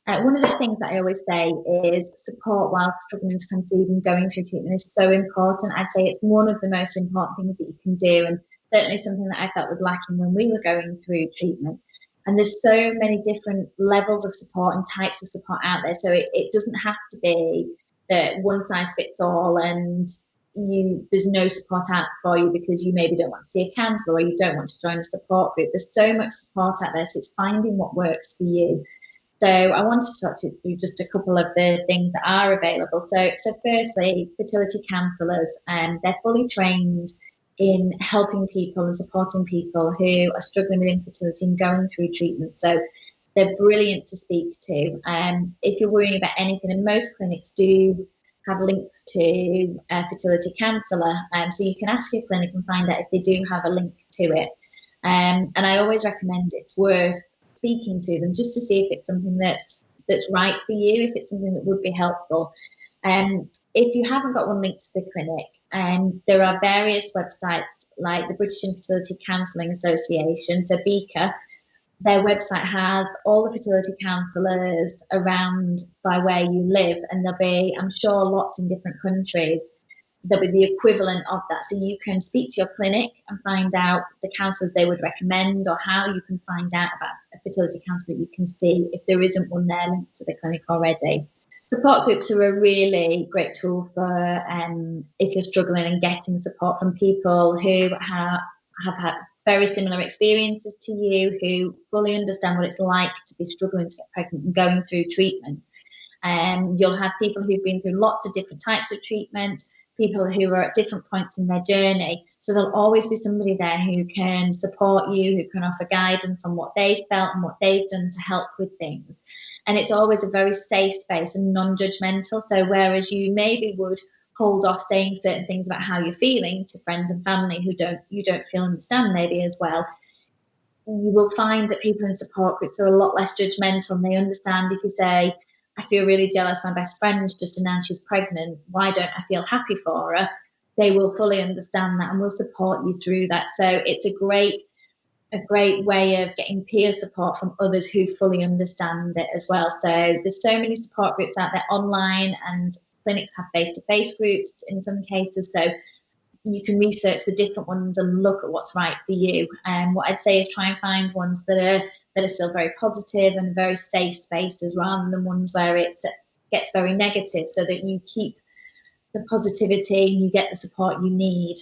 One of the things that I always say is support while struggling to conceive and going through treatment is so important. I'd say it's one of the most important things that you can do, and certainly something that I felt was lacking when we were going through treatment. And there's so many different levels of support and types of support out there. So it doesn't have to be that one size fits all and there's no support out for you because you maybe don't want to see a counsellor or you don't want to join a support group. There's so much support out there, so it's finding what works for you. So I wanted to talk to you through just a couple of the things that are available. So firstly, fertility counsellors, they're fully trained in helping people and supporting people who are struggling with infertility and going through treatment. So they're brilliant to speak to. If you're worrying about anything, and most clinics do have links to a fertility counsellor, so you can ask your clinic and find out if they do have a link to it. And I always recommend it's worth speaking to them just to see if it's something that's right for you, if it's something that would be helpful. If you haven't got one linked to the clinic, there are various websites like the British Infertility Counselling Association, so BICA. Their website has all the fertility counsellors around by where you live, and there'll be, I'm sure, lots in different countries. There'll be the equivalent of that. So you can speak to your clinic and find out the counsellors they would recommend, or how you can find out about a fertility counsellor that you can see if there isn't one there linked to the clinic already. Support groups are a really great tool for if you're struggling and getting support from people who have had very similar experiences to you, who fully understand what it's like to be struggling to get pregnant and going through treatment. You'll have people who've been through lots of different types of treatment, people who are at different points in their journey. So there'll always be somebody there who can support you, who can offer guidance on what they've felt and what they've done to help with things. And it's always a very safe space and non-judgmental. So whereas you maybe would hold off saying certain things about how you're feeling to friends and family who you don't feel understand maybe as well, you will find that people in support groups are a lot less judgmental, and they understand if you say, I feel really jealous, my best friend just announced she's pregnant, why don't I feel happy for her? They will fully understand that and will support you through that. So it's a great way of getting peer support from others who fully understand it as well. So there's so many support groups out there online, and clinics have face-to-face groups in some cases. So you can research the different ones and look at what's right for you. And what I'd say is try and find ones that are still very positive and very safe spaces, rather than ones where it gets very negative, so that you keep the positivity and you get the support you need.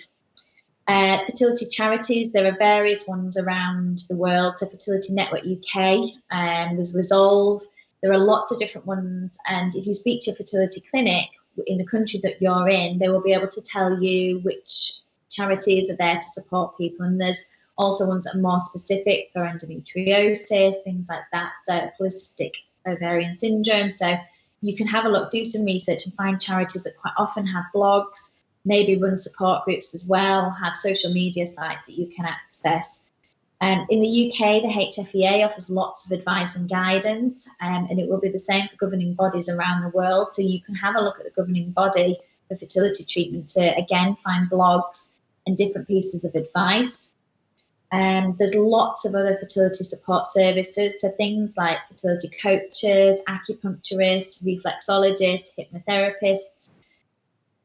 Fertility charities, there are various ones around the world. So Fertility Network UK, there's Resolve. There are lots of different ones, and if you speak to a fertility clinic in the country that you're in, they will be able to tell you which charities are there to support people. And there's also ones that are more specific for endometriosis, things like that, so polycystic ovarian syndrome. So you can have a look, do some research, and find charities that quite often have blogs, maybe run support groups as well, have social media sites that you can access. In the UK, the HFEA offers lots of advice and guidance, and it will be the same for governing bodies around the world. So you can have a look at the governing body for fertility treatment to, again, find blogs and different pieces of advice. There's lots of other fertility support services, so things like fertility coaches, acupuncturists, reflexologists, hypnotherapists.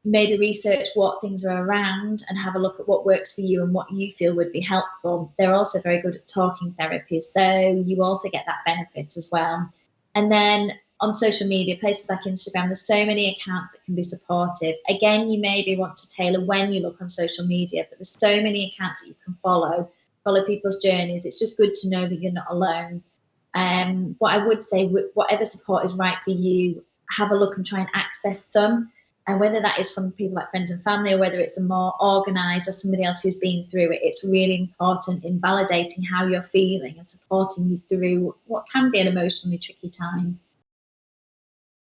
Maybe research what things are around and have a look at what works for you and what you feel would be helpful. They're also very good at talking therapies, so you also get that benefit as well. And then on social media, places like Instagram, there's so many accounts that can be supportive. Again, you maybe want to tailor when you look on social media, but there's so many accounts that you can follow people's journeys. It's just good to know that you're not alone. What I would say, whatever support is right for you, have a look and try and access some. And whether that is from people like friends and family, or whether it's a more organised or somebody else who's been through it, it's really important in validating how you're feeling and supporting you through what can be an emotionally tricky time.